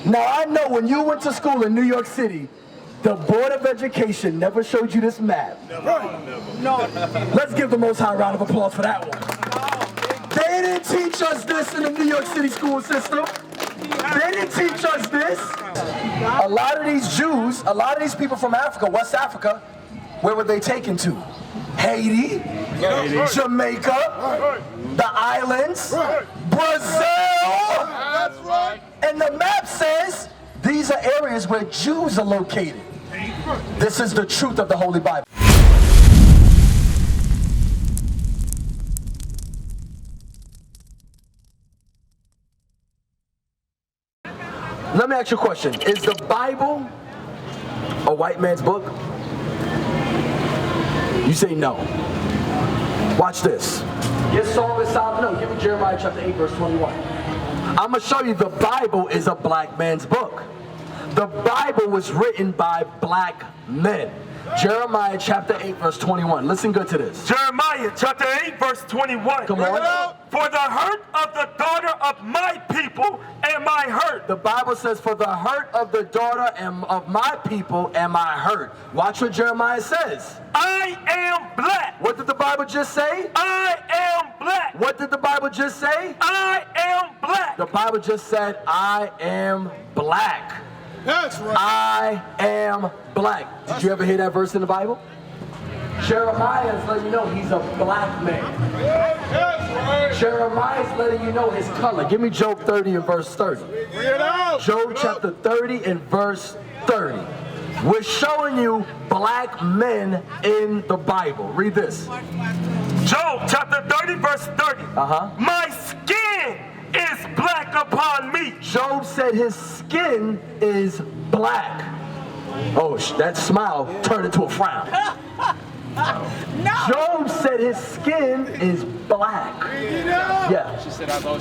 Now I know when you went to school in New York City, the Board of Education never showed you this map. No. Let's give the Most High a round of applause for that one. They didn't teach us this in the New York City school system. They didn't teach us this. A lot of these Jews, a lot of these people from Africa, West Africa, where were they taken to? Haiti, Jamaica, the islands, Brazil. That's right. And the map says these are areas where Jews are located. This is the truth of the Holy Bible. Let me ask you a question. Is the Bible a white man's book? You say no. Watch this. Your song is Solomon. No, give me Jeremiah chapter 8, verse 21. I'm going to show you the Bible is a black man's book. The Bible was written by black men. Jeremiah chapter 8, verse 21. Listen good to this. Jeremiah chapter 8, verse 21. Come on. For the hurt of the daughter of my people am I hurt. The Bible says, for the hurt of the daughter of my people am I hurt. Watch what Jeremiah says. I am black. What did the Bible just say? I am black. What did the Bible just say? I am black. The Bible just said, I am black. That's right. I am black. Did you ever hear that verse in the Bible? Jeremiah is letting you know he's a black man. That's right. Jeremiah is letting you know his color. Give me Job 30 and verse 30. Job chapter 30 and verse 30. We're showing you black men in the Bible. Read this. Job chapter 30, verse 30. My skin is black upon me. Job said his skin is black. Oh, that smile turned into a frown. No. Job said his skin is black. Yeah. She said that although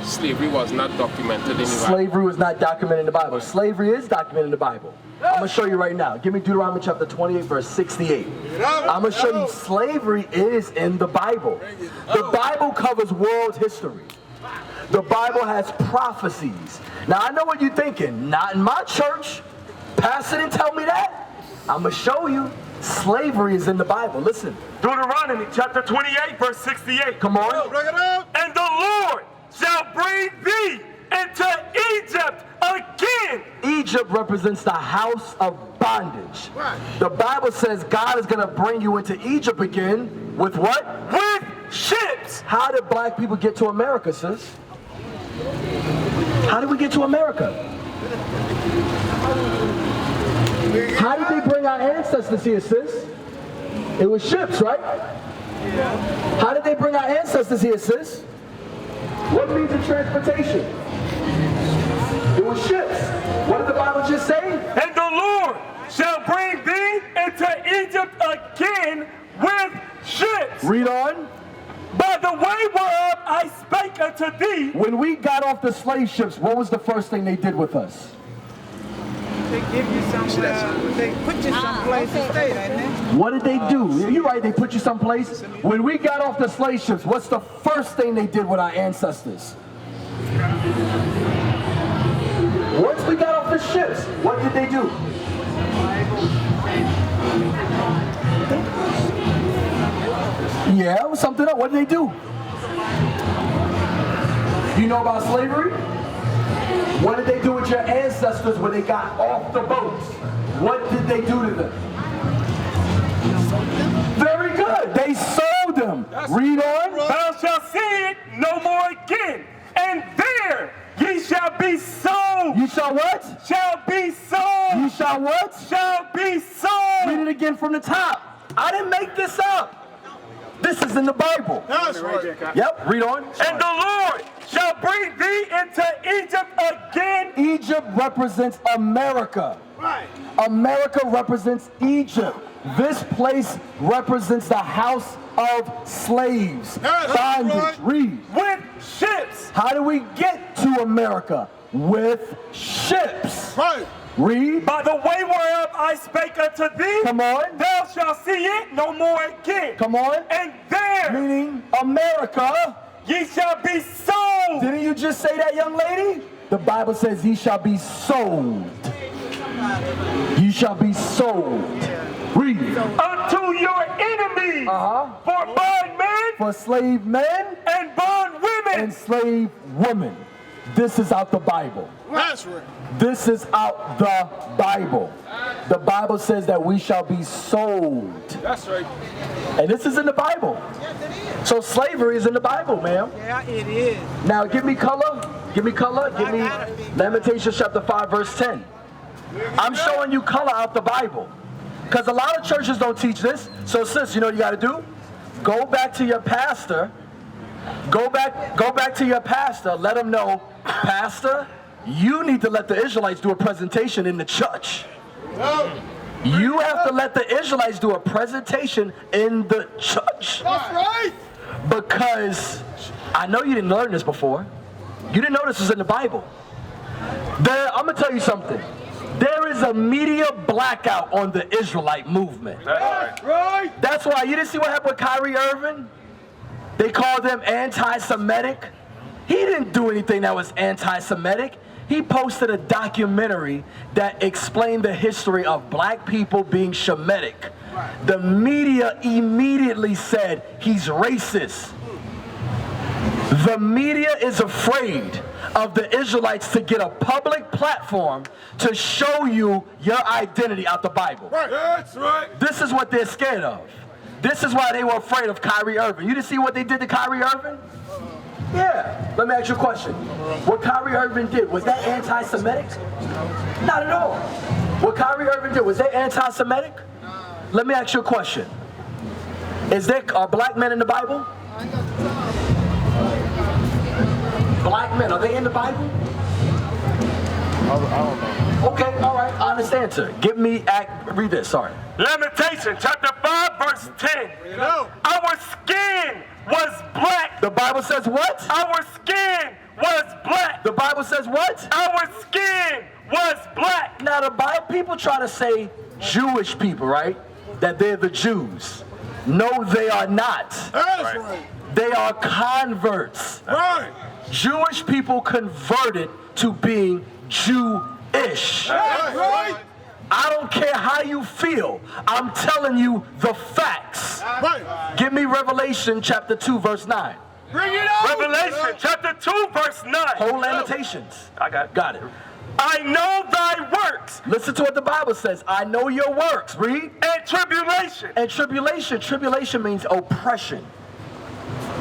slavery was not documented in the Bible. Slavery was not documented in the Bible. Slavery is documented in the Bible. I'm going to show you right now. Give me Deuteronomy chapter 28, verse 68. I'm going to show you slavery is in the Bible. The Bible covers world history. The Bible has prophecies. Now, I know what you're thinking. Not in my church. Pastor didn't tell me that. I'm going to show you. Slavery is in the Bible. Listen. Deuteronomy chapter 28, verse 68. Come on. And the Lord shall bring thee into Egypt again. Egypt represents the house of bondage. Right. The Bible says God is going to bring you into Egypt again with what? With ships. How did black people get to America, sis? How did we get to America? How did they bring our ancestors here, sis? It was ships, right? How did they bring our ancestors here, sis? What means of transportation? It was ships. What did the Bible just say? And the Lord shall bring thee into Egypt again with ships. Read on. By the way whereof I spake unto thee. When we got off the slave ships, what was the first thing they did with us? They give you somewhere, they put you someplace to stay, ain't they? What did they do? You're right, they put you someplace. When we got off the slave ships, what's the first thing they did with our ancestors? Once we got off the ships, what did they do? Yeah, it was something else. What did they do? You know about slavery? What did they do with your ancestors when they got off the boats? What did they do to them? Very good. They sold them. Read on. Thou shalt see it no more again. And there ye shall be sold. You shall what? Shall be sold. You shall what? Shall be sold. Read it again from the top. I didn't make this up. This is in the Bible. That's right. Yep, read on. And the Lord shall bring thee into Egypt again. Egypt represents America. Right. America represents Egypt. This place represents the house of slaves. That's Bondage. right. Read. With ships. How do we get to America? With ships. Right. Read. By the way whereof I spake unto thee. Come on. Thou shalt see it no more again. Come on. And there Meaning America. ye shall be sold. Didn't you just say that, young lady? The Bible says ye shall be sold. You shall be sold. Read. Unto your enemies. For bondmen. For slave men. And bondwomen. And slave women. This is out the Bible. That's right. This is out the Bible. The Bible says that we shall be sold. That's right. And this is in the Bible. So slavery is in the Bible, ma'am. Yeah, it is. Now give me color. Give me color. Give me Lamentations chapter 5 verse 10. I'm showing you color out the Bible. Because a lot of churches don't teach this. So sis, you know what you got to do? Go back to your pastor. Go back to your pastor. Let him know, Pastor, you need to let the Israelites do a presentation in the church. You have to let the Israelites do a presentation in the church. That's right. Because I know you didn't learn this before. You didn't know this was in the Bible. I'm going to tell you something. There is a media blackout on the Israelite movement. That's right. That's why you didn't see what happened with Kyrie Irving? They called him anti-Semitic. He didn't do anything that was anti-Semitic. He posted a documentary that explained the history of black people being Shemitic. The media immediately said he's racist. The media is afraid of the Israelites to get a public platform to show you your identity out the Bible. Right. That's right. This is what they're scared of. This is why they were afraid of Kyrie Irving. You didn't see what they did to Kyrie Irving? Yeah. Let me ask you a question. What Kyrie Irving did, was that anti-Semitic? Not at all. What Kyrie Irving did, was that anti-Semitic? Let me ask you a question. Are black men in the Bible? Black men, are they in the Bible? I don't know. Okay, all right, honest answer. Read this, sorry. Lamentation chapter 5 verse 10. You know. Our skin was black. The Bible says what? Our skin was black. The Bible says what? Our skin was black. Now the Bible, people try to say Jewish people, right? That they're the Jews. No, they are not. That's right. They are converts. Right. Jewish people converted to being Jewish. That's right. I don't care how you feel. I'm telling you the facts. Right. Give me Revelation chapter 2 verse 9. Bring it on. Revelation chapter 2 verse 9. Whole Lamentations. I got it. it. I know thy works. Listen to what the Bible says. I know your works. Read. And tribulation. And tribulation. Tribulation means oppression.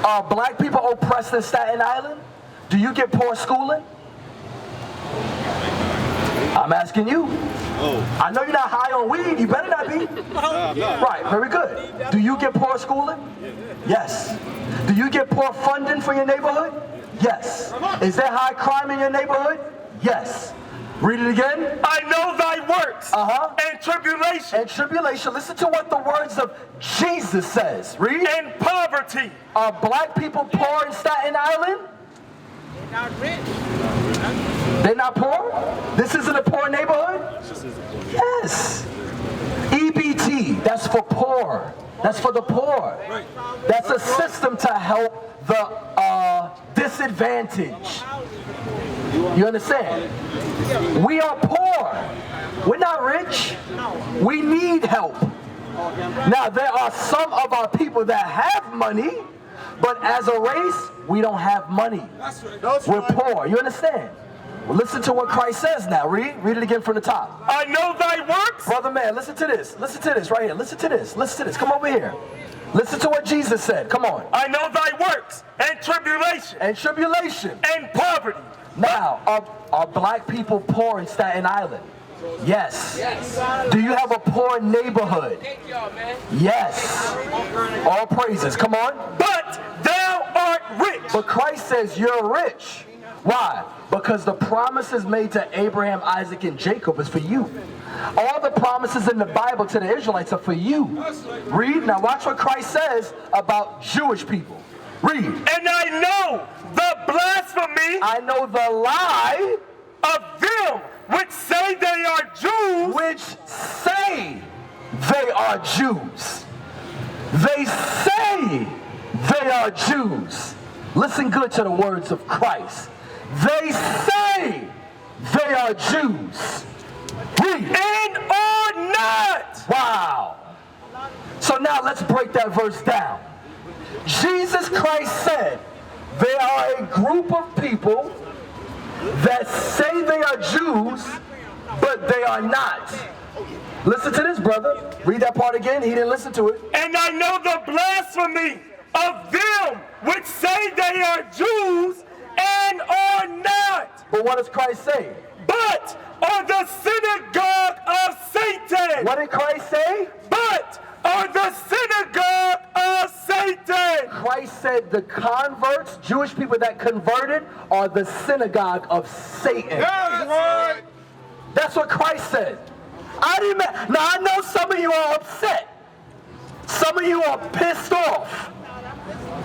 Are black people oppressed in Staten Island? Do you get poor schooling? I'm asking you. I know you're not high on weed. You better not be. Right, very good. Do you get poor schooling? Yes. Do you get poor funding for your neighborhood? Yes. Is there high crime in your neighborhood? Yes. Read it again. I know thy works. And tribulation. And tribulation. Listen to what the words of Jesus says. Read. And poverty. Are black people poor in Staten Island? They're not rich. They're not poor? This isn't a poor neighborhood? Yes. EBT, that's for poor. That's for the poor. That's a system to help the disadvantaged. You understand? We are poor. We're not rich. We need help. Now, there are some of our people that have money, but as a race, we don't have money. We're poor. You understand? Well, listen to what Christ says now. Read it again from the top. I know thy works. Brother man, listen to this. Listen to this right here. Listen to this. Listen to this. Come over here. Listen to what Jesus said. Come on. I know thy works and tribulation. And tribulation. And poverty. Now, are black people poor in Staten Island? Yes. Do you have a poor neighborhood? Yes. All praises. Come on. But thou art rich. But Christ says you're rich. Why? Because the promises made to Abraham, Isaac, and Jacob is for you. All the promises in the Bible to the Israelites are for you. Read. Now watch what Christ says about Jewish people. Read. And I know the blasphemy. I know the lie of them which say they are Jews. Which say they are Jews. They say they are Jews. Listen good to the words of Christ. They say are Jews. Read. And are not. Wow. So now let's break that verse down. Jesus Christ said there are a group of people that say they are Jews, but they are not. Listen to this, brother. Read that part again. He didn't listen to it. And I know the blasphemy of them which say they are Jews and are not. But what does Christ say? But are the synagogue of Satan. What did Christ say? But are the synagogue of Satan. Christ said the converts, Jewish people that converted, are the synagogue of Satan. That's right. That's what Christ said. Now I know some of you are upset. Some of you are pissed off.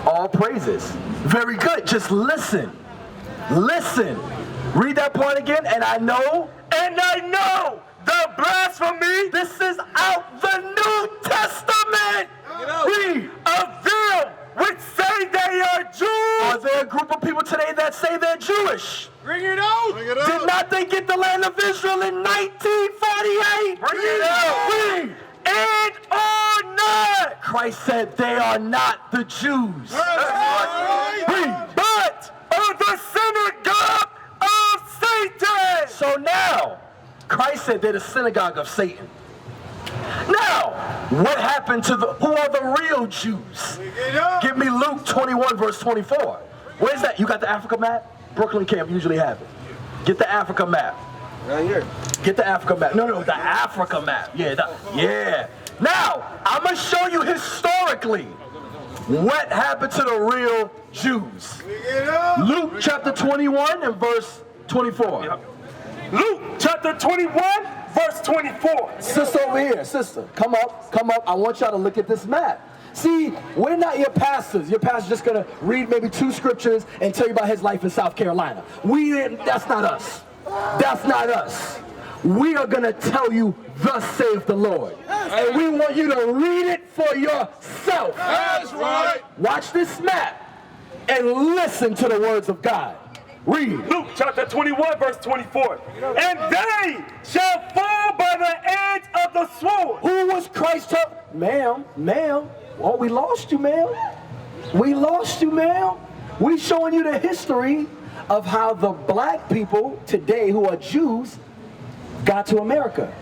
All praises. Very good. Just listen. Listen. Read that part again. And I know The blasphemy. This is out the New Testament. Read. Of them which say they are Jews. Are there a group of people today that say they're Jewish? Bring it out. Bring it out. Did not they get the land of Israel in 1948? Bring it out. Read. And are not. Christ said they are not the Jews. Read. But are the synagogue of Satan. So now, Christ said they're the synagogue of Satan. Now, what happened to who are the real Jews? Give me Luke 21, verse 24. Where's that? You got the Africa map? Brooklyn Camp usually have it. Get the Africa map. Right here. Get the Africa map. No, the Africa map. Yeah. Now, I'm going to show you historically what happened to the real Jews. Luke chapter 21 and verse 24. Luke chapter 21, verse 24. Sister over here, sister, come up. I want y'all to look at this map. See, we're not your pastors. Your pastor's just going to read maybe 2 scriptures and tell you about his life in South Carolina. That's not us. That's not us. We are going to tell you, thus saith the Lord. And we want you to read it for yourself. That's right. Watch this map and listen to the words of God. Read. Luke chapter 21, verse 24. And they shall fall by the edge of the sword. Who was Christ telling? Ma'am. Oh, we lost you, ma'am. We showing you the history of how the black people today who are Jews got to America.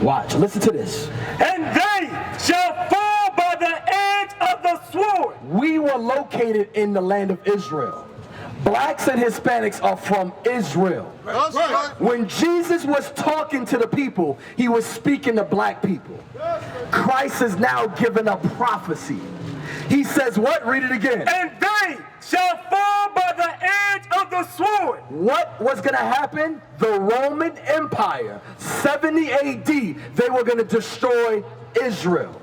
Watch, listen to this. And they shall fall by the edge of the sword. We were located in the land of Israel. Blacks and Hispanics are from Israel. That's right. When Jesus was talking to the people, he was speaking to black people. Christ is now giving a prophecy. He says what? Read it again. And they shall fall by the edge of the sword. What was going to happen? The Roman Empire, 70 AD, they were going to destroy Israel.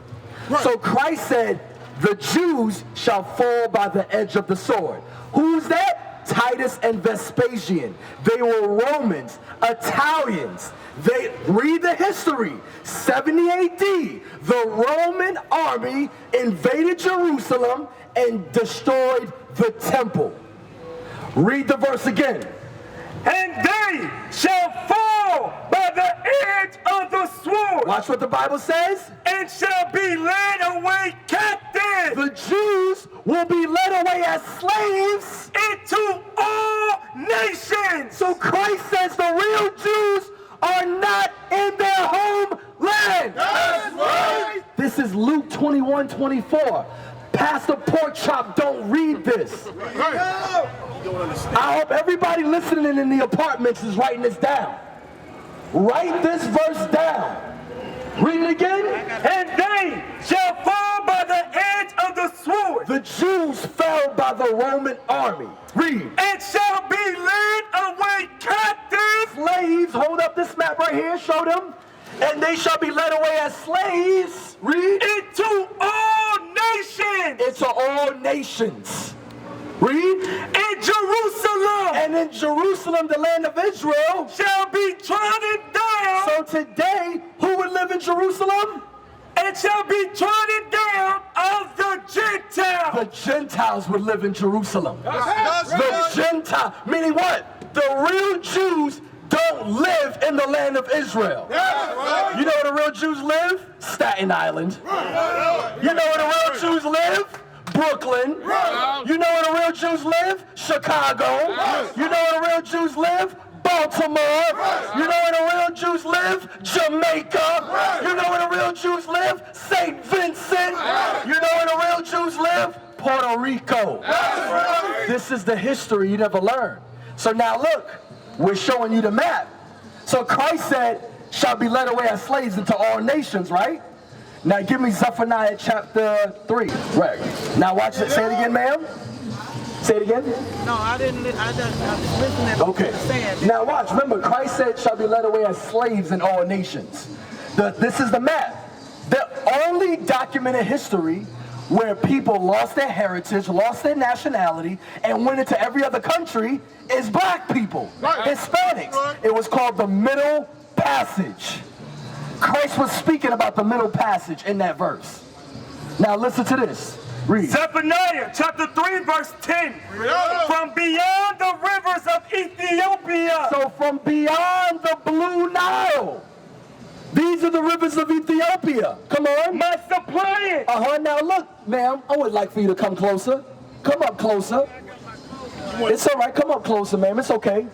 Right. So Christ said, the Jews shall fall by the edge of the sword. Who's that? Titus and Vespasian. They were Romans, Italians. They read the history. 70 AD, the Roman army invaded Jerusalem and destroyed the temple. Read the verse again. And they shall fall by the edge of the sword. Watch what the Bible says. And shall be led away captive. The Jews will be led away as slaves Into all nations. So Christ says the real Jews are not in their homeland. That's right. This is Luke 21:24. Pastor Porkchop don't read this. I hope everybody listening in the apartments is writing this down. Write this verse down. Read it again. And they shall fall by the edge of the sword. The Jews fell by the Roman army. Read. And shall be led away captive. Slaves, hold up this map right here, show them. And they shall be led away as slaves. Read. Into all nations. Into all nations. Read. In Jerusalem. And in Jerusalem, the land of Israel, shall be trodden down. So today, who would live in Jerusalem? And shall be trodden down of the Gentiles. The Gentiles would live in Jerusalem. That's The right. Gentile, meaning what? The real Jews don't live in the land of Israel. You know where the real Jews live? Staten Island. You know where the real Jews live? Brooklyn. You know where the real Jews live? Chicago. You know where the real Jews live? Baltimore. You know where the real Jews live? Jamaica. You know where the real Jews live? St. Vincent. You know where the real Jews live? Puerto Rico. This is the history you never learned. So now look, we're showing you the map. So Christ said, shall be led away as slaves into all nations, right? Now give me Zephaniah chapter 3. Right. Now watch it. Say it again, ma'am. Say it again. No, I didn't. I was listening. Okay. Now watch. Remember, Christ said, shall be led away as slaves in all nations. This is the map. The only documented history where people lost their heritage, lost their nationality, and went into every other country is black people, Hispanics. It was called the Middle Passage. Christ was speaking about the Middle Passage in that verse. Now listen to this. Read. Zephaniah chapter 3 verse 10. From beyond the rivers of Ethiopia. So from beyond the Blue Nile. These are the rivers of Ethiopia. Come on. My suppliant. Now look, ma'am, I would like for you to come closer. Come up closer. It's all right. Come up closer, ma'am. It's okay.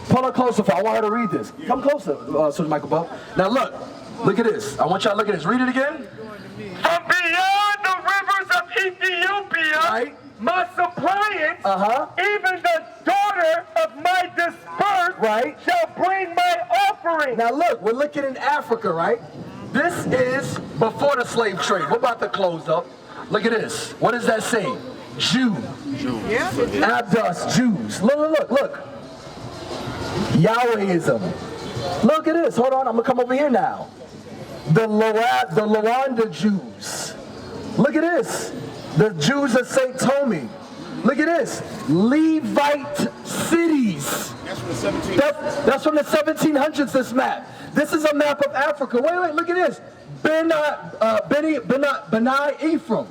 Pull her closer. I want her to read this. Come closer, Sir Michael Buck. Now look. Look at this. I want y'all to look at this. Read it again. From beyond the rivers of Ethiopia. Right. My suppliant. Even the daughter of my dispersed. Right. Shall bring my offering. Now look, we're looking in Africa, right? This is before the slave trade. We're about to close up. Look at this. What does that say? Jew. Yeah. Abdus, Jews. Look. Yahwehism. Look at this. Hold on, I'm gonna come over here now. The Luanda Jews. Look at this. The Jews of St. Thome. Look at this. Levite cities. That's from the 1700s, this map. This is a map of Africa. Wait, look at this. Benai Ephraim.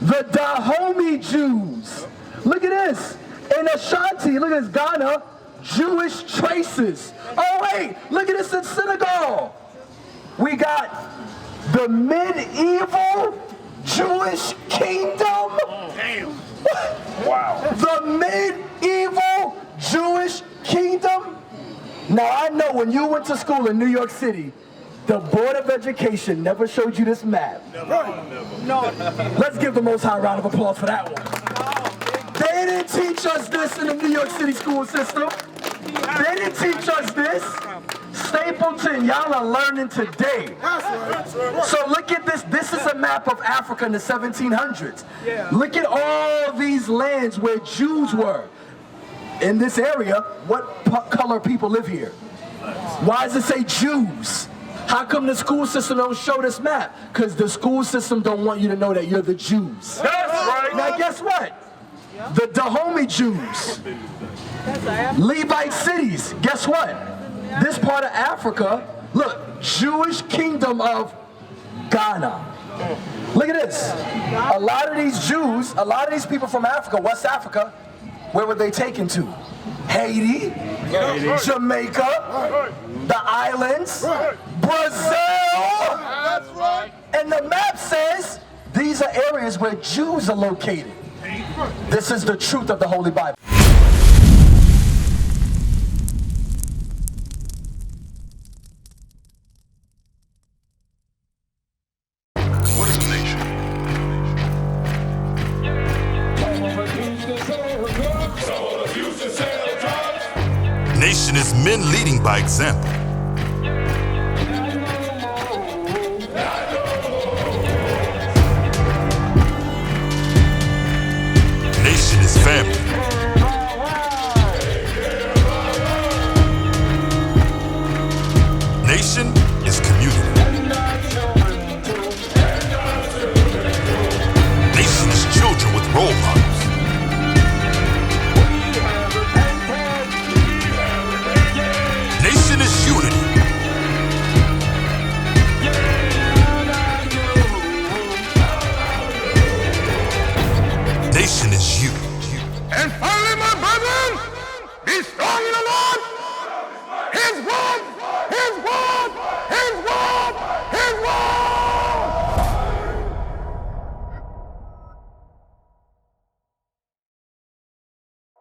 The Dahomey Jews. Look at this. In Ashanti, look at this, Ghana, Jewish traces. Oh wait, look at this in Senegal. We got the medieval Jewish kingdom. Damn. Wow. The medieval Jewish kingdom. Now I know when you went to school in New York City, the Board of Education never showed you this map. No. Let's give the Most High a round of applause for that one. They didn't teach us this in the New York City school system. They didn't teach us this. Stapleton, y'all are learning today. So look at this. This is a map of Africa in the 1700s. Look at all these lands where Jews were. In this area, what color people live here? Why does it say Jews? How come the school system don't show this map? Because the school system don't want you to know that you're the Jews. That's right. Now guess what? The Dahomey Jews. Levite cities. Guess what? This part of Africa, look, Jewish kingdom of Ghana. Look at this. A lot of these Jews, a lot of these people from Africa, West Africa, where were they taken to? Haiti, Jamaica, the islands, Brazil. That's right. And the map says these are areas where Jews are located. This is the truth of the Holy Bible. What is a nation? Nation is men leading by example. Nation is family. Nation is community. Nation is children with role models. Nation is you is right.